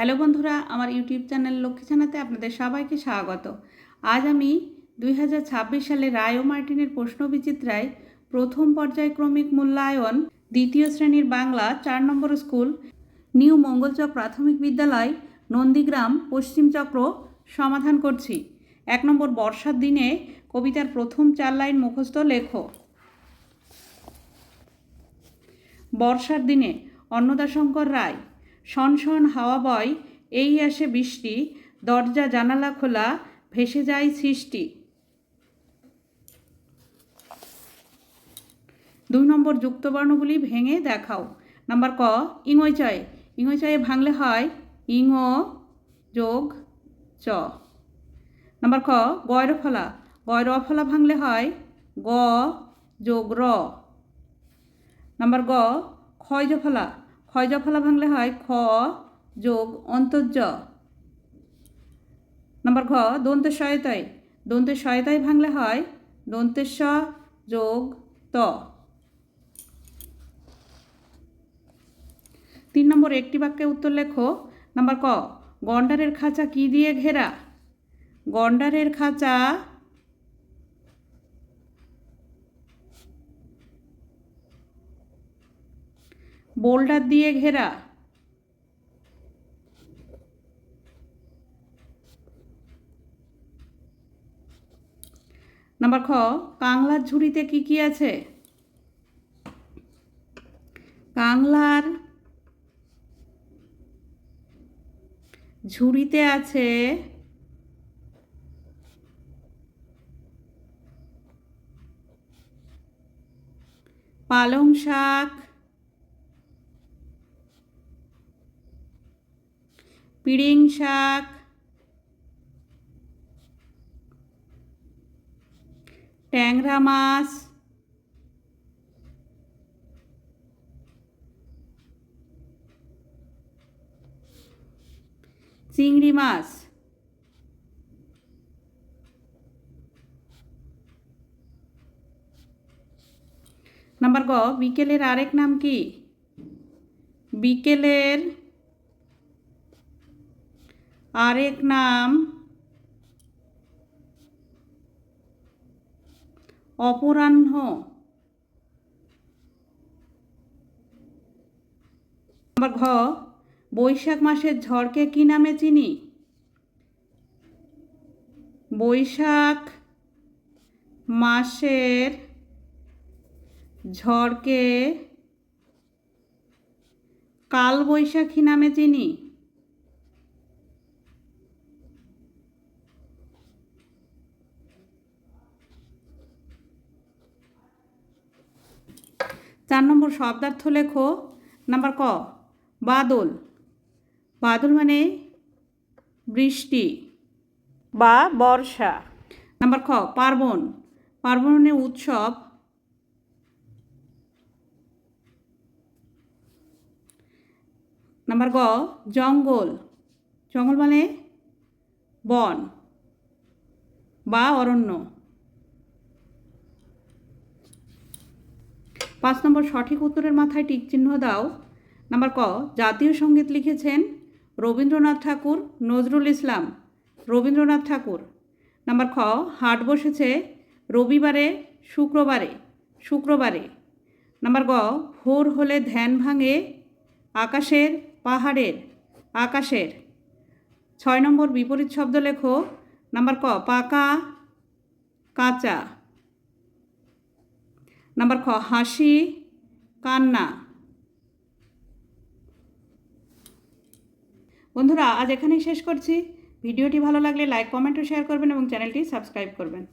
Hello বন্ধুরা, আমার YouTube channel Lakshmi ছানাতে আপনাদের সবাইকে স্বাগত। আজ আমি 2026 সালে রায় ও মার্টিনের প্রশ্নবিচিত্রায় প্রথম পর্যায়ক্রমিক মূল্যায়ন দ্বিতীয় শ্রেণীর বাংলা 4 নম্বর স্কুল নিউ মঙ্গলচক প্রাথমিক বিদ্যালয় নন্দীগ্রাম পশ্চিম চক্র সমাধান করছি। 1 নম্বর, বর্ষার দিনে কবিতার প্রথম 4 লাইন মুখস্থ লেখো। বর্ষার দিনে অন্নদাশঙ্কর রায়। শন শন হাওয়া বয়, এই আসে বৃষ্টি, দরজা জানালা খোলা, ভেসে যায় সৃষ্টি। 2 নম্বর, যুক্তবর্ণগুলি ভেঙে দেখাও। নাম্বার ক, ইংচয়ে। ইংচয়ে ভাঙলে হয় ইং যোগ চ। নাম্বার খ, গয়রফলা। গয়রফলা ভাঙলে হয় গ যোগ র। নাম্বার গ, ক্ষয়জফলা। ক্ষয়জফলা ভাঙলে হয় খ যোগ অন্তর্য। নাম্বার ঘ, দন্তেশ্বয়তয়। দন্তেশ্বয়তয় ভাঙলে হয় দন্তেশ্ব যোগ ত। 3 নম্বর, একটি বাক্যে উত্তর লেখো। নাম্বার ক, গন্ডারের খাঁচা কি দিয়ে ঘেরা? গন্ডারের খাঁচা বোল্ডার দিয়ে ঘেরা। নাম্বার খ, কাংলার ঝুড়িতে কি কি আছে? কাংলার ঝুড়িতে আছে পালং শাক, পিড়িং শাক, ট্যাংরা মাছ, চিংড়ি মাছ। নাম্বার গ, বিকেলের আরেক নাম কি? বিকেলের আরেক নাম অপরাহ্ন। নাম্বার ঘ, বৈশাখ মাসের ঝড়কে কি নামে চিনি? বৈশাখ মাসের ঝড়কে কাল বৈশাখী নামে চিনি। চার নম্বর, শব্দার্থ লেখো। নাম্বার ক, বাদল। বাদল মানে বৃষ্টি বা বর্ষা। নাম্বার খ, পার্বণ। পার্বণ মানে উৎসব। নাম্বার গ, জঙ্গল। জঙ্গল মানে বন বা অরণ্য। 5 নম্বর, সঠিক উত্তরের মাথায় টিক চিহ্ন দাও। নাম্বার ক, জাতীয় সঙ্গীত লিখেছেন রবীন্দ্রনাথ ঠাকুর, নজরুল ইসলাম। রবীন্দ্রনাথ ঠাকুর। নাম্বার খ, হাট বসেছে রবিবারে, শুক্রবারে। শুক্রবারে। নাম্বার গ, ভোর হলে ধ্যান ভাঙে আকাশের, পাহাড়ের। আকাশের। 6 নম্বর, বিপরীত শব্দ লেখো। নাম্বার ক, পাকা, কাঁচা। নাম্বার খ, হাসি, কান্না। বন্ধুরা, আজ এখানেই শেষ করছি। ভিডিওটি ভালো লাগলে লাইক, কমেন্ট ও শেয়ার করবেন এবং চ্যানেলটি সাবস্ক্রাইব করবেন।